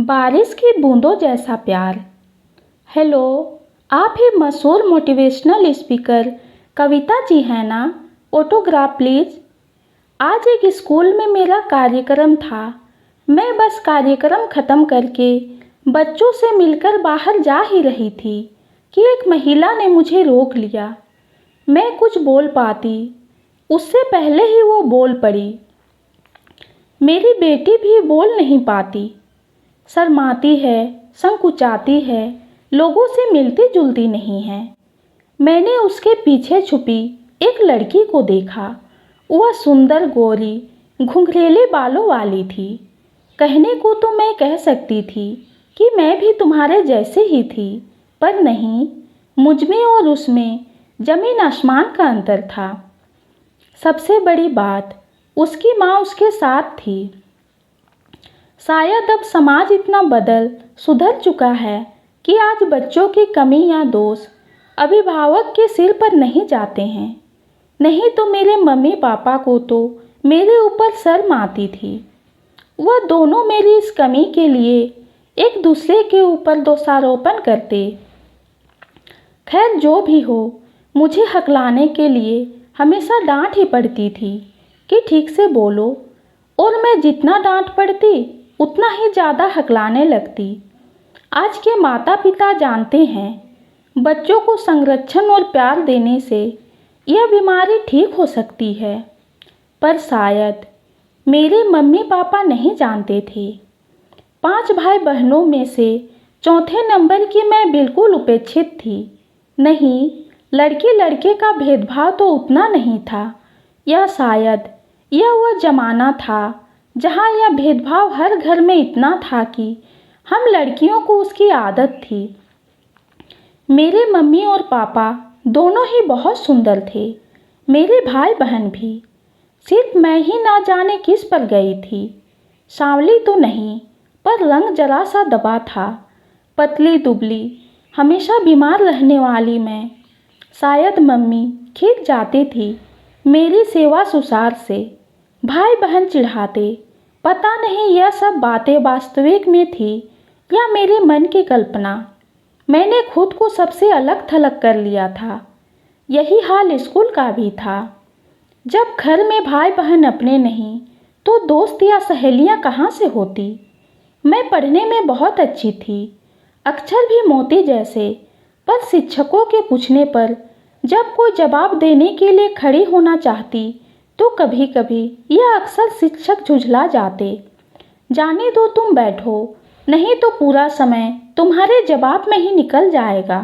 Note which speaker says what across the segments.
Speaker 1: बारिश की बूंदों जैसा प्यार। हेलो, आप ही मशहूर मोटिवेशनल स्पीकर कविता जी हैं ना? Autograph please. आज एक स्कूल में मेरा कार्यक्रम था। मैं बस कार्यक्रम ख़त्म करके बच्चों से मिलकर बाहर जा ही रही थी कि एक महिला ने मुझे रोक लिया। मैं कुछ बोल पाती उससे पहले ही वो बोल पड़ी। मेरी बेटी भी बोल नहीं पाती, शर्माती है, संकुचाती है, लोगों से मिलती जुलती नहीं है। मैंने उसके पीछे छुपी एक लड़की को देखा। वह सुंदर, गोरी, घुंघरेले बालों वाली थी। कहने को तो मैं कह सकती थी कि मैं भी तुम्हारे जैसे ही थी, पर नहीं, मुझमें और उसमें जमीन आसमान का अंतर था। सबसे बड़ी बात, उसकी माँ उसके साथ थी। शायद अब समाज इतना सुधर चुका है कि आज बच्चों की कमी या दोष अभिभावक के सिर पर नहीं जाते हैं। नहीं तो मेरे मम्मी पापा को तो मेरे ऊपर शर्म आती थी। वह दोनों मेरी इस कमी के लिए एक दूसरे के ऊपर दोषारोपण करते। खैर, जो भी हो, मुझे हकलाने के लिए हमेशा डांट ही पड़ती थी कि ठीक से बोलो, और मैं जितना डांट पड़ती उतना ही ज़्यादा हकलाने लगती। आज के माता पिता जानते हैं, बच्चों को संरक्षण और प्यार देने से यह बीमारी ठीक हो सकती है, पर शायद मेरे मम्मी पापा नहीं जानते थे। 5 भाई बहनों में से चौथे नंबर की मैं बिल्कुल उपेक्षित थी। नहीं, लड़के लड़के का भेदभाव तो उतना नहीं था, या शायद यह वह जमाना था जहाँ यह भेदभाव हर घर में इतना था कि हम लड़कियों को उसकी आदत थी। मेरे मम्मी और पापा दोनों ही बहुत सुंदर थे, मेरे भाई बहन भी। सिर्फ मैं ही ना जाने किस पर गई थी। सांवली तो नहीं, पर रंग जरा सा दबा था। पतली दुबली, हमेशा बीमार रहने वाली मैं। शायद मम्मी खींच जाती थी मेरी सेवा सुसार से। भाई बहन चिढ़ाते। पता नहीं यह सब बातें वास्तविक में थी या मेरे मन की कल्पना। मैंने खुद को सबसे अलग थलग कर लिया था। यही हाल स्कूल का भी था। जब घर में भाई बहन अपने नहीं तो दोस्त या सहेलियां कहाँ से होती। मैं पढ़ने में बहुत अच्छी थी, अक्षर भी मोती जैसे, पर शिक्षकों के पूछने पर जब कोई जवाब देने के लिए खड़ी होना चाहती तो कभी कभी यह अक्सर शिक्षक झुझला जाते। जाने दो, तुम बैठो, नहीं तो पूरा समय तुम्हारे जवाब में ही निकल जाएगा।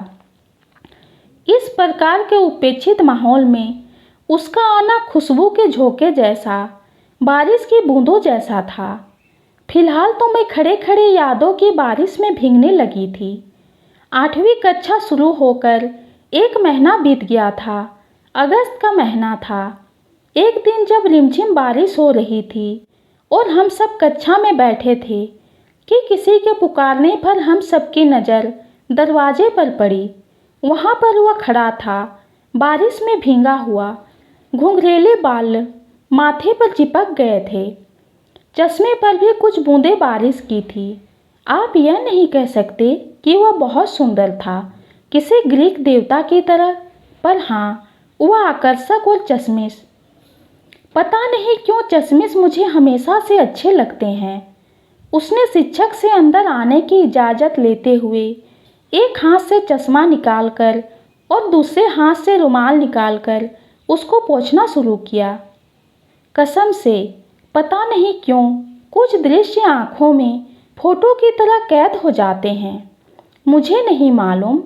Speaker 1: इस प्रकार के उपेक्षित माहौल में उसका आना खुशबू के झोंके जैसा, बारिश की बूंदों जैसा था। फिलहाल तो मैं खड़े खड़े यादों की बारिश में भीगने लगी थी। 8वीं कक्षा शुरू होकर 1 महीना बीत गया था। अगस्त का महीना था। एक दिन जब रिमझिम बारिश हो रही थी और हम सब कक्षा में बैठे थे कि किसी के पुकारने पर हम सबकी नज़र दरवाजे पर पड़ी। वहाँ पर वह खड़ा था, बारिश में भींगा हुआ। घुंघरेले बाल माथे पर चिपक गए थे। चश्मे पर भी कुछ बूंदें बारिश की थी। आप यह नहीं कह सकते कि वह बहुत सुंदर था, किसी ग्रीक देवता की तरह, पर हाँ, वह आकर्षक और चश्मिश। पता नहीं क्यों चश्मिश मुझे हमेशा से अच्छे लगते हैं। उसने शिक्षक से अंदर आने की इजाज़त लेते हुए एक हाथ से चश्मा निकालकर और दूसरे हाथ से रुमाल निकालकर उसको पोंछना शुरू किया। कसम से, पता नहीं क्यों कुछ दृश्य आँखों में फोटो की तरह कैद हो जाते हैं। मुझे नहीं मालूम,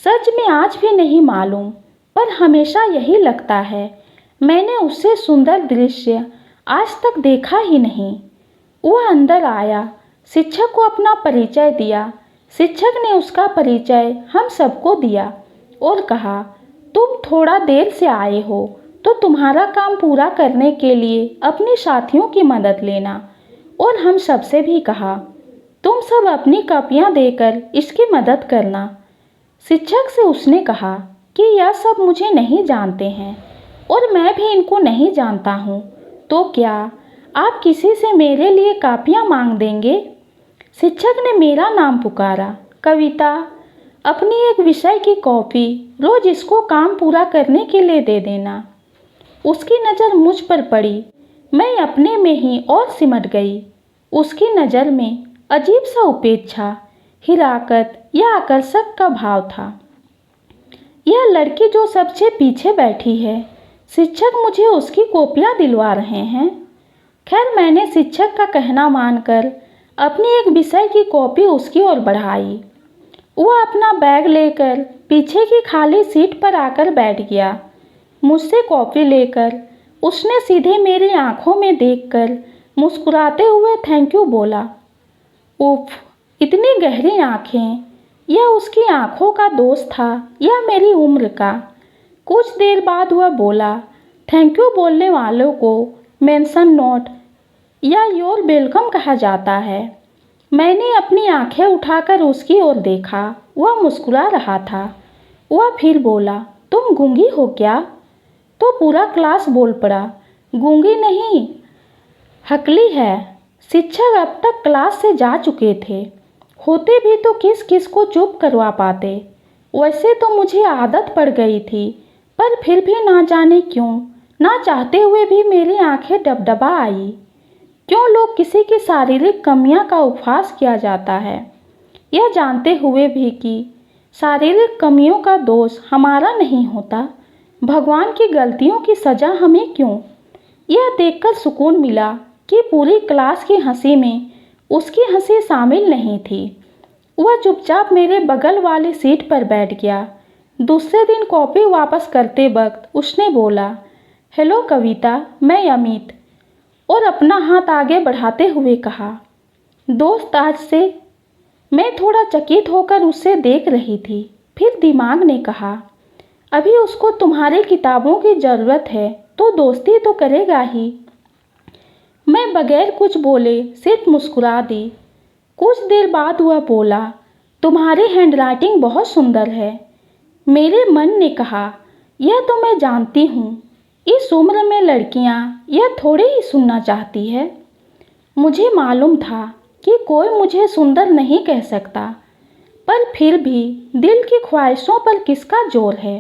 Speaker 1: सच में आज भी नहीं मालूम, पर हमेशा यही लगता है मैंने उससे सुंदर दृश्य आज तक देखा ही नहीं। वह अंदर आया, शिक्षक को अपना परिचय दिया। शिक्षक ने उसका परिचय हम सबको दिया और कहा, तुम थोड़ा देर से आए हो तो तुम्हारा काम पूरा करने के लिए अपने साथियों की मदद लेना। और हम सबसे भी कहा, तुम सब अपनी कॉपियाँ देकर इसकी मदद करना। शिक्षक से उसने कहा कि यह सब मुझे नहीं जानते हैं और मैं भी इनको नहीं जानता हूँ, तो क्या आप किसी से मेरे लिए कॉपियाँ मांग देंगे? शिक्षक ने मेरा नाम पुकारा। कविता, अपनी एक विषय की कॉपी रोज इसको काम पूरा करने के लिए दे देना। उसकी नज़र मुझ पर पड़ी। मैं अपने में ही और सिमट गई। उसकी नज़र में अजीब सा उपेक्षा, हिराकत या आकर्षक का भाव था। यह लड़की जो सबसे पीछे बैठी है, शिक्षक मुझे उसकी कॉपियाँ दिलवा रहे हैं। खैर, मैंने शिक्षक का कहना मानकर अपनी एक विषय की कॉपी उसकी ओर बढ़ाई। वह अपना बैग लेकर पीछे की खाली सीट पर आकर बैठ गया। मुझसे कॉपी लेकर उसने सीधे मेरी आंखों में देखकर मुस्कुराते हुए थैंक यू बोला। उफ, इतनी गहरी आंखें! यह उसकी आंखों का दोष था या मेरी उम्र का? कुछ देर बाद वह बोला, थैंक यू बोलने वालों को मेंशन नोट या योर वेलकम कहा जाता है। मैंने अपनी आंखें उठाकर उसकी ओर देखा। वह मुस्कुरा रहा था। वह फिर बोला, तुम गूंगी हो क्या? तो पूरा क्लास बोल पड़ा, गूंगी नहीं, हकली है। शिक्षक अब तक क्लास से जा चुके थे। होते भी तो किस किस को चुप करवा पाते। वैसे तो मुझे आदत पड़ गई थी, पर फिर भी ना जाने क्यों, ना चाहते हुए भी मेरी आंखें डबडबा आई। क्यों लोग किसी की शारीरिक कमियां का उपहास किया जाता है, यह जानते हुए भी कि शारीरिक कमियों का दोष हमारा नहीं होता, भगवान की गलतियों की सज़ा हमें क्यों? यह देखकर सुकून मिला कि पूरी क्लास की हंसी में उसकी हंसी शामिल नहीं थी। वह चुपचाप मेरे बगल वाली सीट पर बैठ गया। दूसरे दिन कॉपी वापस करते वक्त उसने बोला, हेलो कविता, मैं अमित, और अपना हाथ आगे बढ़ाते हुए कहा, दोस्त आज से। मैं थोड़ा चकित होकर उसे देख रही थी। फिर दिमाग ने कहा, अभी उसको तुम्हारी किताबों की ज़रूरत है तो दोस्ती तो करेगा ही। मैं बगैर कुछ बोले सिर्फ मुस्कुरा दी। कुछ देर बाद वह बोला, तुम्हारी हैंडराइटिंग बहुत सुंदर है। मेरे मन ने कहा, यह तो मैं जानती हूँ, इस उम्र में लड़कियाँ यह थोड़ी ही सुनना चाहती है। मुझे मालूम था कि कोई मुझे सुंदर नहीं कह सकता, पर फिर भी दिल की ख्वाहिशों पर किसका जोर है।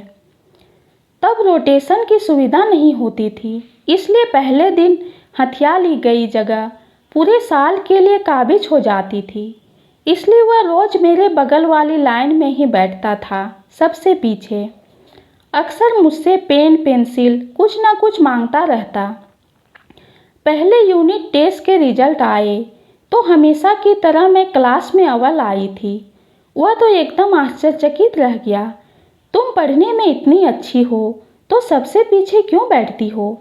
Speaker 1: तब रोटेशन की सुविधा नहीं होती थी, इसलिए पहले दिन हथिया ली गई जगह पूरे साल के लिए काबिज हो जाती थी। इसलिए वह रोज़ मेरे बगल वाली लाइन में ही बैठता था, सबसे पीछे। अक्सर मुझसे पेन पेंसिल कुछ ना कुछ मांगता रहता। पहले यूनिट टेस्ट के रिजल्ट आए तो हमेशा की तरह मैं क्लास में अव्वल आई थी। वह तो एकदम आश्चर्यचकित रह गया। तुम पढ़ने में इतनी अच्छी हो तो सबसे पीछे क्यों बैठती हो?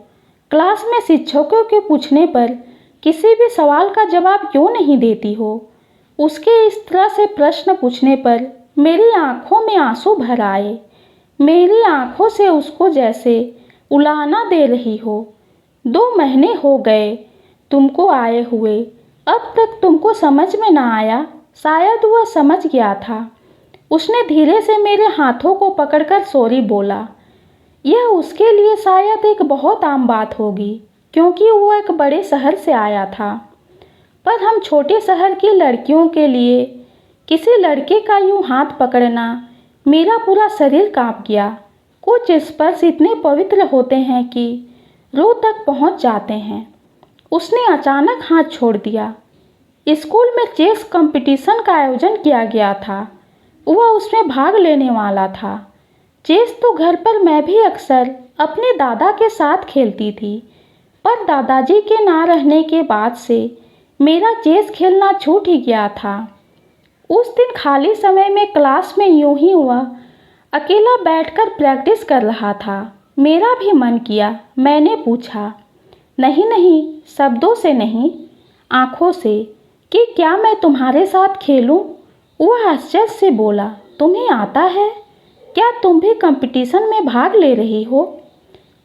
Speaker 1: क्लास में शिक्षकों के पूछने पर किसी भी सवाल का जवाब क्यों नहीं देती हो? उसके इस तरह से प्रश्न पूछने पर मेरी आंखों में आंसू भर आए। मेरी आंखों से उसको जैसे उलाहना दे रही हो। 2 महीने हो गए तुमको आए हुए, अब तक तुमको समझ में ना आया? शायद वह समझ गया था। उसने धीरे से मेरे हाथों को पकड़कर सॉरी बोला। यह उसके लिए शायद एक बहुत आम बात होगी, क्योंकि वो एक बड़े शहर से आया था। पर हम छोटे शहर की लड़कियों के लिए किसी लड़के का यूं हाथ पकड़ना, मेरा पूरा शरीर कांप गया। कुछ स्पर्श इतने पवित्र होते हैं कि रूह तक पहुंच जाते हैं। उसने अचानक हाथ छोड़ दिया। स्कूल में चेस कंपटीशन का आयोजन किया गया था। वह उसमें भाग लेने वाला था। चेस तो घर पर मैं भी अक्सर अपने दादा के साथ खेलती थी, पर दादाजी के ना रहने के बाद से मेरा चेस खेलना छूट ही गया था। उस दिन खाली समय में क्लास में यूं ही वह अकेला बैठकर प्रैक्टिस कर रहा था। मेरा भी मन किया। मैंने पूछा, नहीं नहीं, शब्दों से नहीं, आँखों से, कि क्या मैं तुम्हारे साथ खेलूं? वह आश्चर्य से बोला, तुम्हें आता है? क्या तुम भी कंपटीशन में भाग ले रही हो?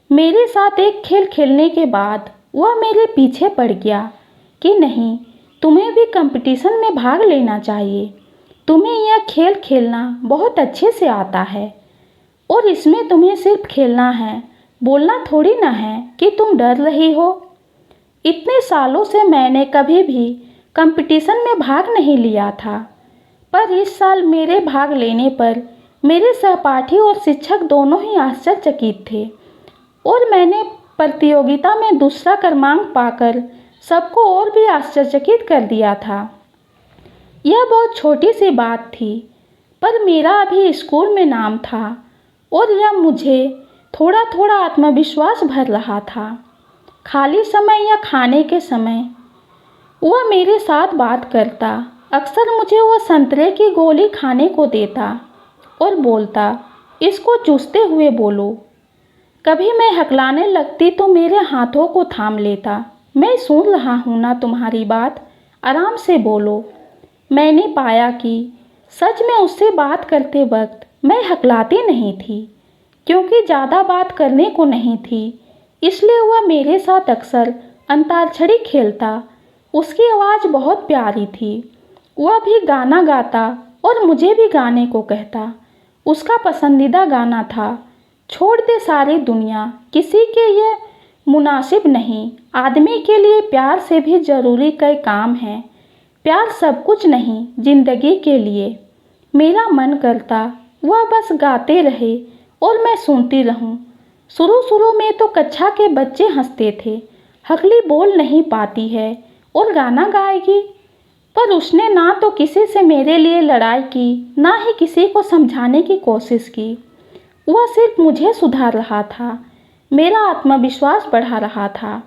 Speaker 1: मेरे साथ एक खेल खेलने के बाद वह मेरे पीछे पड़ गया कि नहीं, तुम्हें भी कंपटीशन में भाग लेना चाहिए। तुम्हें यह खेल खेलना बहुत अच्छे से आता है और इसमें तुम्हें सिर्फ खेलना है, बोलना थोड़ी ना है कि तुम डर रही हो। इतने सालों से मैंने कभी भी कंपटीशन में भाग नहीं लिया था, पर इस साल मेरे भाग लेने पर मेरे सहपाठी और शिक्षक दोनों ही आश्चर्यचकित थे और मैंने प्रतियोगिता में दूसरा क्रमांक पाकर सबको और भी आश्चर्यचकित कर दिया था। यह बहुत छोटी सी बात थी, पर मेरा अभी स्कूल में नाम था और यह मुझे थोड़ा थोड़ा आत्मविश्वास भर रहा था। खाली समय या खाने के समय वह मेरे साथ बात करता। अक्सर मुझे वह संतरे की गोली खाने को देता और बोलता, इसको चूसते हुए बोलो। कभी मैं हकलाने लगती तो मेरे हाथों को थाम लेता। मैं सुन रहा हूँ ना तुम्हारी बात, आराम से बोलो। मैंने पाया कि सच में उससे बात करते वक्त मैं हकलाती नहीं थी, क्योंकि ज़्यादा बात करने को नहीं थी, इसलिए वह मेरे साथ अक्सर अंताक्षरी खेलता। उसकी आवाज़ बहुत प्यारी थी। वह भी गाना गाता और मुझे भी गाने को कहता। उसका पसंदीदा गाना था, छोड़ दे सारी दुनिया, किसी के ये मुनासिब नहीं, आदमी के लिए प्यार से भी ज़रूरी कई काम हैं, प्यार सब कुछ नहीं जिंदगी के लिए। मेरा मन करता वह बस गाते रहे और मैं सुनती रहूं। शुरू में तो कक्षा के बच्चे हंसते थे, हकली बोल नहीं पाती है और गाना गाएगी। पर उसने ना तो किसी से मेरे लिए लड़ाई की, ना ही किसी को समझाने की कोशिश की। वह सिर्फ मुझे सुधार रहा था, मेरा आत्मविश्वास बढ़ा रहा था।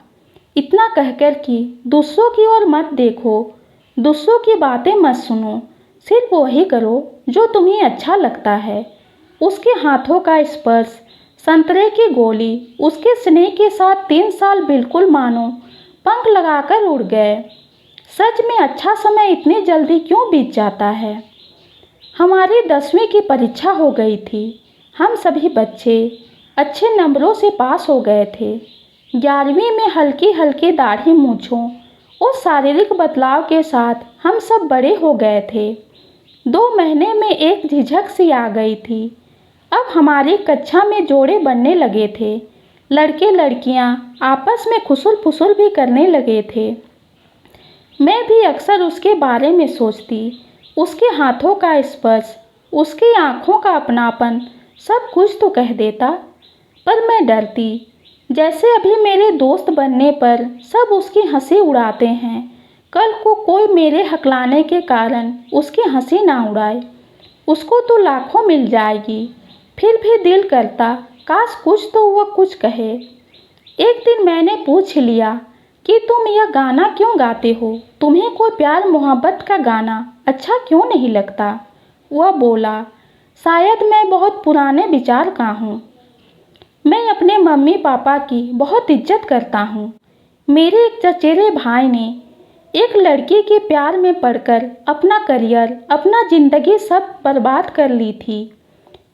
Speaker 1: इतना कहकर कि दूसरों की ओर मत देखो, दूसरों की बातें मत सुनो, सिर्फ वही करो जो तुम्हें अच्छा लगता है। उसके हाथों का स्पर्श, संतरे की गोली, उसके स्नेह के साथ 3 साल बिल्कुल मानो पंख लगाकर उड़ गए। सच में अच्छा समय इतनी जल्दी क्यों बीत जाता है। हमारी 10वीं की परीक्षा हो गई थी। हम सभी बच्चे अच्छे नंबरों से पास हो गए थे। 11वीं में हल्की हल्की दाढ़ी मूंछों और शारीरिक बदलाव के साथ हम सब बड़े हो गए थे। 2 महीने में एक झिझक सी आ गई थी। अब हमारी कक्षा में जोड़े बनने लगे थे। लड़के लड़कियां आपस में खुसुल फुसुल भी करने लगे थे। मैं भी अक्सर उसके बारे में सोचती। उसके हाथों का स्पर्श, उसकी आँखों का अपनापन सब कुछ तो कह देता, पर मैं डरती। जैसे अभी मेरे दोस्त बनने पर सब उसकी हंसी उड़ाते हैं, कल को कोई मेरे हकलाने के कारण उसकी हंसी ना उड़ाए। उसको तो लाखों मिल जाएगी, फिर भी दिल करता काश कुछ तो वह कुछ कहे। एक दिन मैंने पूछ लिया कि तुम यह गाना क्यों गाते हो, तुम्हें कोई प्यार मोहब्बत का गाना अच्छा क्यों नहीं लगता। वह बोला, शायद मैं बहुत पुराने विचार का हूँ। मैं अपने मम्मी पापा की बहुत इज्जत करता हूँ। मेरे एक चचेरे भाई ने एक लड़की के प्यार में पड़कर अपना करियर, अपना ज़िंदगी सब बर्बाद कर ली थी।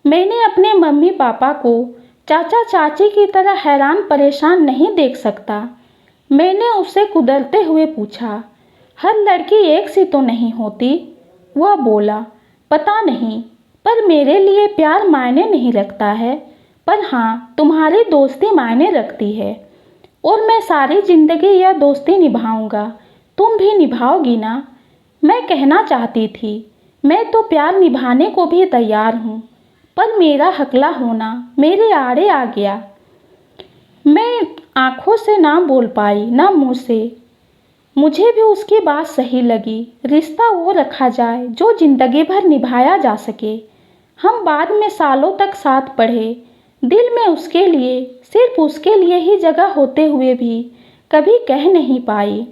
Speaker 1: मैंने अपने मम्मी पापा को चाचा चाची की तरह हैरान परेशान नहीं देख सकता। मैंने उससे कुदरते हुए पूछा, हर लड़की एक सी तो नहीं होती। वह बोला, पता नहीं, पर मेरे लिए प्यार मायने नहीं रखता है, पर हाँ तुम्हारी दोस्ती मायने रखती है और मैं सारी ज़िंदगी यह दोस्ती निभाऊंगा। तुम भी निभाओगी ना। मैं कहना चाहती थी, मैं तो प्यार निभाने को भी तैयार हूँ, पर मेरा हकला होना मेरे आड़े आ गया। मैं आँखों से ना बोल पाई, ना मुँह से। मुझे भी उसकी बात सही लगी। रिश्ता वो रखा जाए जो ज़िंदगी भर निभाया जा सके। हम बाद में सालों तक साथ पढ़े। दिल में उसके लिए, सिर्फ उसके लिए ही जगह होते हुए भी कभी कह नहीं पाई।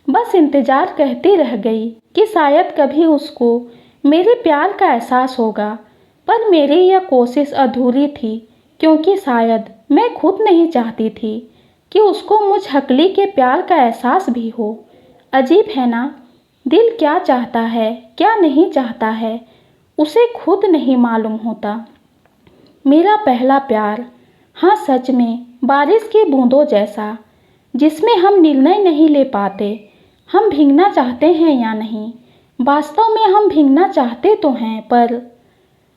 Speaker 1: बस इंतज़ार करती रह गई कि शायद कभी उसको मेरे प्यार का एहसास होगा, पर मेरी यह कोशिश अधूरी थी, क्योंकि शायद मैं खुद नहीं चाहती थी कि उसको मुझ हकली के प्यार का एहसास भी हो। अजीब है ना, दिल क्या चाहता है क्या नहीं चाहता है उसे खुद नहीं मालूम होता। मेरा पहला प्यार, हाँ सच में बारिश की बूंदों जैसा, जिसमें हम निर्णय नहीं ले पाते हम भीगना चाहते हैं या नहीं। वास्तव में हम भीगना चाहते तो हैं, पर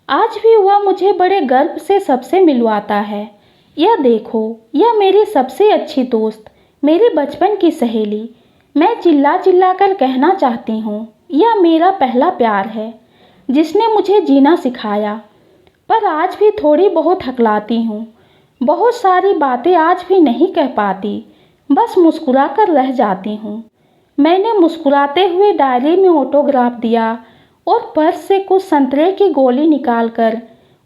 Speaker 1: आज भी वह मुझे बड़े गर्व से सबसे मिलवाता है। यह देखो, यह मेरी सबसे अच्छी दोस्त, मेरी बचपन की सहेली, मैं चिल्ला चिल्ला कर कहना चाहती हूँ, यह मेरा पहला प्यार है जिसने मुझे जीना सिखाया। पर आज भी थोड़ी बहुत हकलाती हूँ, बहुत सारी बातें आज भी नहीं कह पाती, बस मुस्कुरा कर रह जाती हूँ। मैंने मुस्कुराते हुए डायरी में ऑटोग्राफ दिया और पर्स से कुछ संतरे की गोली निकालकर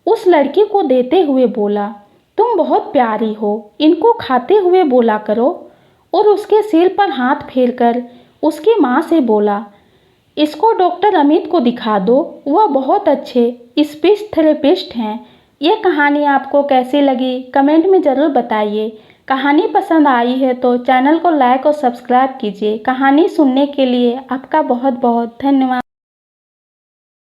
Speaker 1: उस लड़की को देते हुए बोला, तुम बहुत प्यारी हो, इनको खाते हुए बोला करो। और उसके सिर पर हाथ फेरकर उसकी माँ से बोला, इसको डॉक्टर अमित को दिखा दो, वह बहुत अच्छे स्पीच थेरेपिस्ट हैं। ये कहानी आपको कैसी लगी कमेंट में ज़रूर बताइए। कहानी पसंद आई है तो चैनल को लाइक और सब्सक्राइब कीजिए। कहानी सुनने के लिए आपका बहुत बहुत धन्यवाद।